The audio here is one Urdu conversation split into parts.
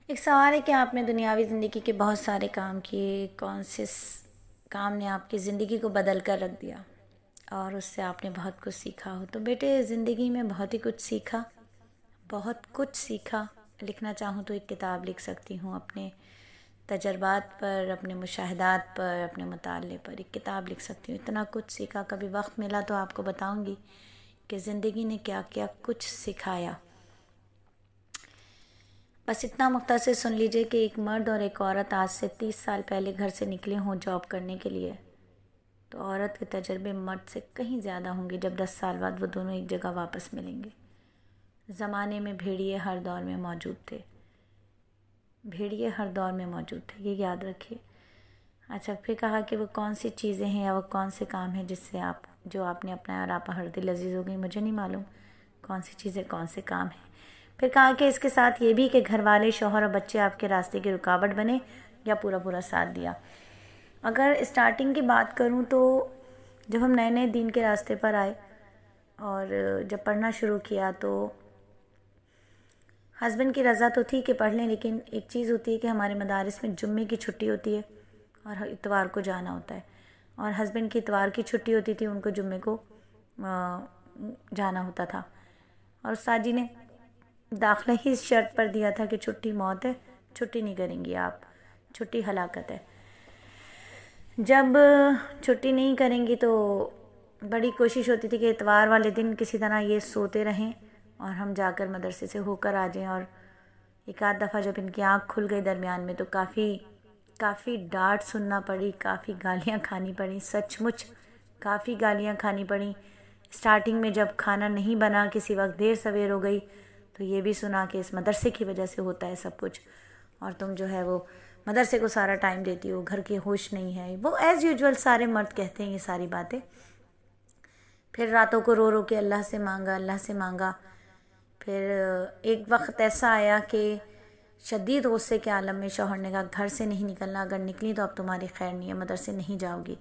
ایک سوال ہے کہ آپ نے دنیاوی زندگی کے بہت سارے کام کیے، کون سے کام نے آپ کی زندگی کو بدل کر رکھ دیا اور اس سے آپ نے بہت کچھ سیکھا ہو؟ تو بیٹے زندگی میں بہت ہی کچھ سیکھا، بہت کچھ سیکھا۔ لکھنا چاہوں تو ایک کتاب لکھ سکتی ہوں، اپنے تجربات پر، اپنے مشاہدات پر، اپنے مطالعے پر ایک کتاب لکھ سکتی ہوں۔ اتنا کچھ سیکھا، کبھی وقت ملا تو آپ کو بتاؤں گی کہ زندگی نے کیا کیا کچھ سکھایا۔ بس اتنا مختصر سن لیجئے کہ ایک مرد اور ایک عورت آج سے 30 سال پہلے گھر سے نکلے ہوں جاب کرنے کے لیے، تو عورت کے تجربے مرد سے کہیں زیادہ ہوں گے جب 10 سال بعد وہ دونوں ایک جگہ واپس ملیں گے۔ زمانے میں بھیڑیے ہر دور میں موجود تھے، بھیڑیے ہر دور میں موجود تھے، یہ یاد رکھیے۔ اچھا، پھر کہا کہ وہ کون سی چیزیں ہیں یا وہ کون سے کام ہیں جس سے جو آپ نے اپنایا اور آپ ہر دل عزیز ہو گئی؟ مجھے نہیں معلوم کون سی چیزیں، کون سے کام ہیں۔ پھر کہا کہ اس کے ساتھ یہ بھی کہ گھر والے، شوہر اور بچے آپ کے راستے کی رکاوٹ بنے یا پورا پورا ساتھ دیا۔ اگر اسٹارٹنگ کی بات کروں تو جب ہم نئے نئے دین کے راستے پر آئے اور جب پڑھنا شروع کیا تو ہسبینڈ کی رضا تو تھی کہ پڑھ لیں، لیکن ایک چیز ہوتی ہے کہ ہمارے مدارس میں جمعے کی چھٹی ہوتی ہے اور اتوار کو جانا ہوتا ہے، اور ہسبینڈ کی اتوار کی چھٹی ہوتی تھی، ان کو جمعے کو جانا ہوتا تھا، اور استاد جی نے داخلہ ہی اس شرط پر دیا تھا کہ چھٹی موت ہے، چھٹی نہیں کریں گی آپ، چھٹی ہلاکت ہے۔ جب چھٹی نہیں کریں گی تو بڑی کوشش ہوتی تھی کہ اتوار والے دن کسی طرح یہ سوتے رہیں اور ہم جا کر مدرسے سے ہو کر آ جائیں، اور ایک آدھ دفعہ جب ان کی آنکھ کھل گئی درمیان میں تو کافی ڈانٹ سننا پڑی، کافی گالیاں کھانی پڑی، سچ مچ کافی گالیاں کھانی پڑیں۔ اسٹارٹنگ میں جب کھانا نہیں بنا، کسی وقت دیر سویر ہو گئی تو یہ بھی سنا کہ اس مدرسے کی وجہ سے ہوتا ہے سب کچھ، اور تم جو ہے وہ مدرسے کو سارا ٹائم دیتی ہو، گھر کی ہوش نہیں ہے۔ وہ ایز یوجول سارے مرد کہتے ہیں یہ ساری باتیں۔ پھر راتوں کو رو رو کے اللہ سے مانگا، اللہ سے مانگا۔ پھر ایک وقت ایسا آیا کہ شدید غصے کے عالم میں شوہر نے کہا گھر سے نہیں نکلنا، اگر نکلی تو اب تمہاری خیر نہیں ہے، مدرسے نہیں جاؤ گی۔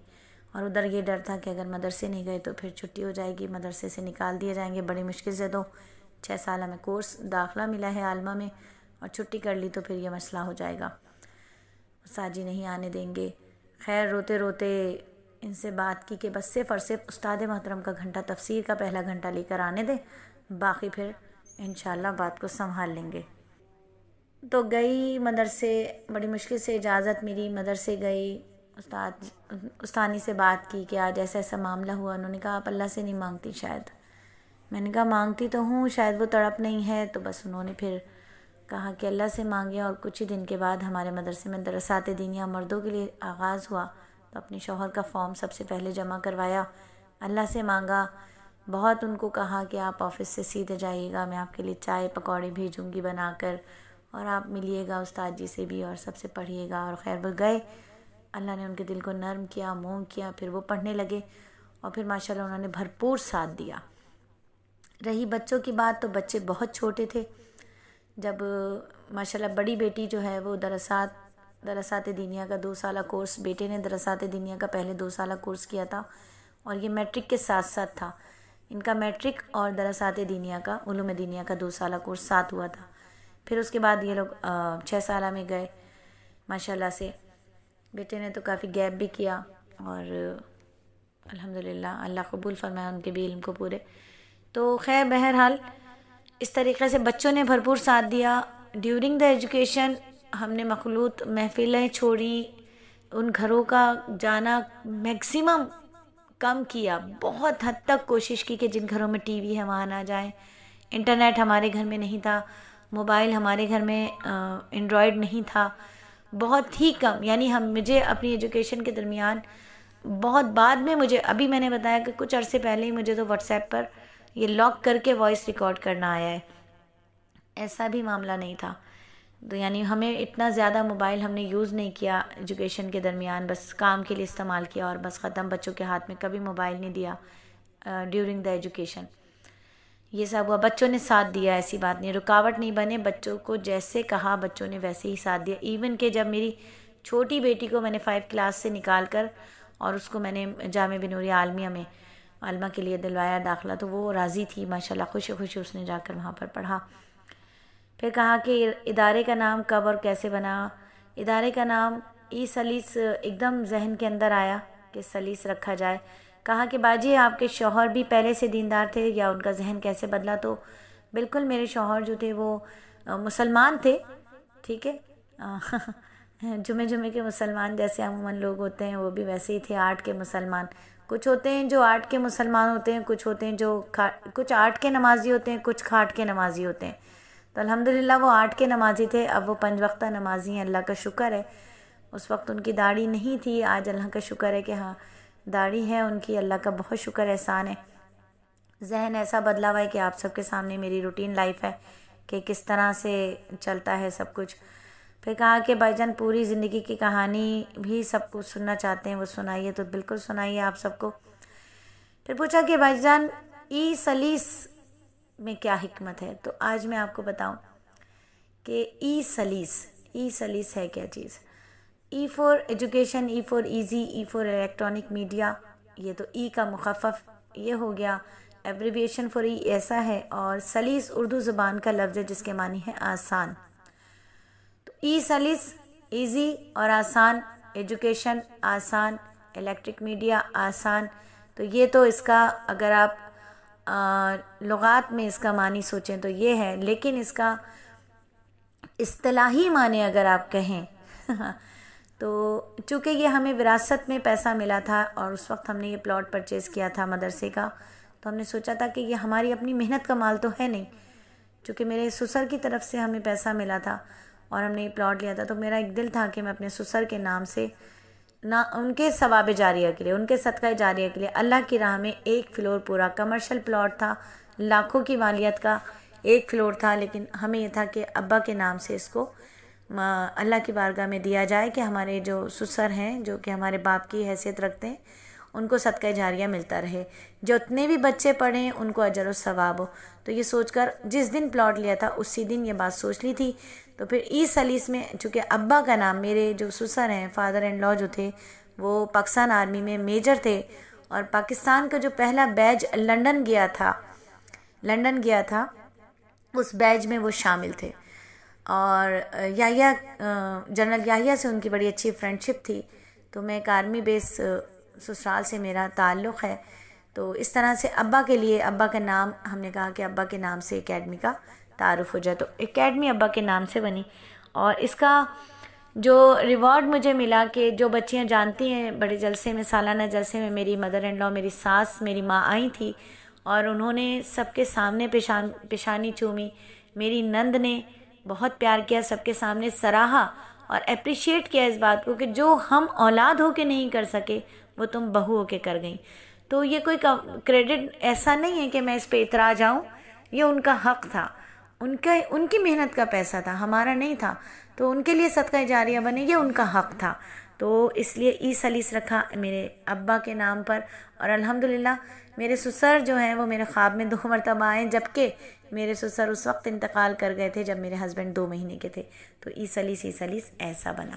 اور ادھر یہ ڈر تھا کہ اگر مدرسے نہیں گئے تو پھر چھٹی ہو جائے گی، مدرسے سے نکال دیے جائیں گے بڑی مشکل سے، تو 6 سال ہمیں کورس داخلہ ملا ہے عالمہ میں، اور چھٹی کر لی تو پھر یہ مسئلہ ہو جائے گا، استاد جی نہیں آنے دیں گے۔ خیر روتے روتے ان سے بات کی کہ بس صرف اور صرف استاد محترم کا گھنٹہ، تفسیر کا پہلا گھنٹہ لے کر آنے دیں، باقی پھر انشاءاللہ بات کو سنبھال لیں گے۔ تو گئی مدرسے، بڑی مشکل سے اجازت ملی، مدرسے گئی، استانی سے بات کی کہ آج ایسا ایسا معاملہ ہوا۔ انہوں نے کہا آپ اللہ سے نہیں مانگتی شاید۔ میں نے کہا مانگتی تو ہوں، شاید وہ تڑپ نہیں ہے۔ تو بس انہوں نے پھر کہا کہ اللہ سے مانگے، اور کچھ ہی دن کے بعد ہمارے مدرسے میں درسات دینیہ مردوں کے لیے آغاز ہوا، تو اپنے شوہر کا فارم سب سے پہلے جمع کروایا، اللہ سے مانگا، بہت ان کو کہا کہ آپ آفس سے سیدھے جائیے گا، میں آپ کے لیے چائے پکوڑے بھیجوں گی بنا کر، اور آپ ملیے گا استاد جی سے بھی اور سب سے پڑھیے گا۔ اور خیر وہ گئے، اللہ نے ان کے دل کو نرم کیا، موم کیا، پھر وہ پڑھنے لگے، اور پھر ماشاءاللہ انہوں نے بھرپور ساتھ دیا۔ رہی بچوں کی بات تو بچے بہت چھوٹے تھے جب ماشاءاللہ بڑی بیٹی جو ہے وہ درسات دینیہ کا 2 سالہ کورس، بیٹے نے درسات دینیہ کا پہلے 2 سالہ کورس کیا تھا، اور یہ میٹرک کے ساتھ ساتھ تھا، ان کا میٹرک اور درسات دینیہ کا، علوم دینیہ کا 2 سالہ کورس ساتھ ہوا تھا۔ پھر اس کے بعد یہ لوگ 6 سالہ میں گئے ماشاءاللہ سے۔ بیٹے نے تو کافی گیپ بھی کیا، اور الحمدللہ اللہ قبول فرمایا ان کے بھی علم کو پورے۔ تو خیر بہرحال اس طریقے سے بچوں نے بھرپور ساتھ دیا۔ ڈیورنگ دا ایجوکیشن ہم نے مخلوط محفلیں چھوڑی، ان گھروں کا جانا میکسیمم کم کیا، بہت حد تک کوشش کی کہ جن گھروں میں ٹی وی ہے وہاں نہ جائیں۔ انٹرنیٹ ہمارے گھر میں نہیں تھا، موبائل ہمارے گھر میں اینڈرائیڈ نہیں تھا، بہت ہی کم، یعنی مجھے اپنی ایجوکیشن کے درمیان بہت بعد میں، ابھی میں نے بتایا کہ کچھ عرصے پہلے ہی مجھے تو واٹس ایپ پر یہ لاک کر کے وائس ریکارڈ کرنا آیا ہے، ایسا بھی معاملہ نہیں تھا۔ تو یعنی ہمیں اتنا زیادہ موبائل ہم نے یوز نہیں کیا ایجوکیشن کے درمیان، بس کام کے لیے استعمال کیا اور بس ختم، بچوں کے ہاتھ میں کبھی موبائل نہیں دیا ڈیورنگ دا ایجوکیشن۔ یہ سب ہوا، بچوں نے ساتھ دیا، ایسی بات نہیں، رکاوٹ نہیں بنے، بچوں کو جیسے کہا بچوں نے ویسے ہی ساتھ دیا۔ ایون کہ جب میری چھوٹی بیٹی کو میں نے 5 کلاس سے نکال کر اور اس کو میں نے جامعہ بنوریہ عالمیہ میں عالمہ کے لیے دلوایا داخلہ، تو وہ راضی تھی ماشاءاللہ، خوشی خوشی اس نے جا کر وہاں پر پڑھا۔ پھر کہا کہ ادارے کا نام کب اور کیسے بنا. ادارے کا نام ای سلیس ایک دم ذہن کے اندر آیا کہ سلیس رکھا جائے. کہا کہ باجی آپ کے شوہر بھی پہلے سے دیندار تھے یا ان کا ذہن کیسے بدلا؟ تو بالکل میرے شوہر جو تھے وہ مسلمان تھے. ٹھیک ہے، جمعے کے مسلمان جیسے عموماً لوگ ہوتے ہیں وہ بھی ویسے ہی تھے، 8 کے مسلمان. کچھ ہوتے ہیں جو 8 کے مسلمان ہوتے ہیں، کچھ ہوتے ہیں جو کچھ 8 کے نمازی ہوتے ہیں، کچھ کھاٹ کے نمازی ہوتے ہیں. تو الحمدللہ وہ 8 کے نمازی تھے. اب وہ 5 وقتہ نمازی ہیں، اللہ کا شکر ہے. اس وقت ان کی داڑھی نہیں تھی، آج اللہ کا شکر ہے کہ ہاں داڑھی ہے ان کی. اللہ کا بہت شکر احسان ہے. ذہن ایسا بدلا ہوا ہے کہ آپ سب کے سامنے میری روٹین لائف ہے کہ کس طرح سے چلتا ہے سب کچھ. پھر کہا کہ بھائی جان پوری زندگی کی کہانی بھی سب کو سننا چاہتے ہیں، وہ سنائیے. تو بالکل سنائیے آپ سب کو. پھر پوچھا کہ بھائی جان ای سلیس میں کیا حکمت ہے؟ تو آج میں آپ کو بتاؤں کہ ای سلیس ہے کیا چیز. ای فور ایجوکیشن، ای فور ایزی، ای فور الیکٹرانک میڈیا. یہ تو ای کا مخفف یہ ہو گیا. ایبریویشن فور ای ایسا ہے. اور سلیس اردو زبان کا لفظ ہے جس کے معنی ہے آسان. تو ای سلیس ایزی اور آسان، ایجوکیشن آسان، الیکٹرک میڈیا آسان. تو یہ تو اس کا اگر آپ لغات میں اس کا معنی سوچیں تو یہ ہے. لیکن اس کا اصطلاحی معنی اگر آپ کہیں تو چونکہ یہ ہمیں وراثت میں پیسہ ملا تھا اور اس وقت ہم نے یہ پلاٹ پرچیز کیا تھا مدرسے کا، تو ہم نے سوچا تھا کہ یہ ہماری اپنی محنت کا مال تو ہے نہیں. چونکہ میرے سسر کی طرف سے ہمیں پیسہ ملا تھا اور ہم نے یہ پلاٹ لیا تھا، تو میرا ایک دل تھا کہ میں اپنے سسر کے نام سے نہ ان کے ثواب جاریہ کے لیے، ان کے صدقہ جاریہ کے لیے اللہ کی راہ میں 1 فلور پورا کمرشل پلاٹ تھا، لاکھوں کی مالیت کا 1 فلور تھا. لیکن ہمیں یہ تھا کہ ابا کے نام سے اس کو اللہ کی بارگاہ میں دیا جائے کہ ہمارے جو سسر ہیں جو کہ ہمارے باپ کی حیثیت رکھتے ہیں ان کو صدقہ جاریہ ملتا رہے، جو اتنے بھی بچے پڑھیں ان کو اجر و ثواب ہو. تو یہ سوچ کر جس دن پلاٹ لیا تھا اسی دن یہ بات سوچ لی تھی. تو پھر ای سلیس میں چونکہ ابا کا نام، میرے جو سسر ہیں فادر اینڈ لا جو تھے وہ پاکستان آرمی میں میجر تھے اور پاکستان کا جو پہلا بیج لنڈن گیا تھا اس بیج میں وہ شامل تھے. اور جنرل یحییٰ سے ان کی بڑی اچھی فرینڈ شپ تھی. تو میں ایک آرمی بیس سسرال سے میرا تعلق ہے. تو اس طرح سے ابا کے لیے ابا کا نام ہم نے کہا کہ ابا کے نام سے اکیڈمی کا تعارف ہو جائے. تو اکیڈمی ابا کے نام سے بنی. اور اس کا جو ریوارڈ مجھے ملا کہ جو بچیاں جانتی ہیں بڑے جلسے میں، سالانہ جلسے میں میری مدر اینڈ لا، میری ساس، میری ماں آئی تھی اور انہوں نے سب کے سامنے پیشانی چومی. میری نند نے بہت پیار کیا، سب کے سامنے سراہا اور اپریشیٹ کیا اس بات کو کہ جو ہم اولاد ہو کے نہیں کر سکے وہ تم بہو ہو کے کر گئیں. تو یہ کوئی کریڈٹ ایسا نہیں ہے کہ میں اس پہ اترا جاؤں، یہ ان کا حق تھا، ان کی محنت کا پیسہ تھا، ہمارا نہیں تھا. تو ان کے لیے صدقہ جاریہ بنے، یہ ان کا حق تھا. تو اس لیے ای سلیس رکھا میرے ابا کے نام پر. اور الحمدللہ میرے سسر جو ہیں وہ میرے خواب میں 2 مرتبہ آئے، جبکہ میرے سسر اس وقت انتقال کر گئے تھے جب میرے ہسبینڈ 2 مہینے کے تھے. تو ای سلیس ایسا بنا.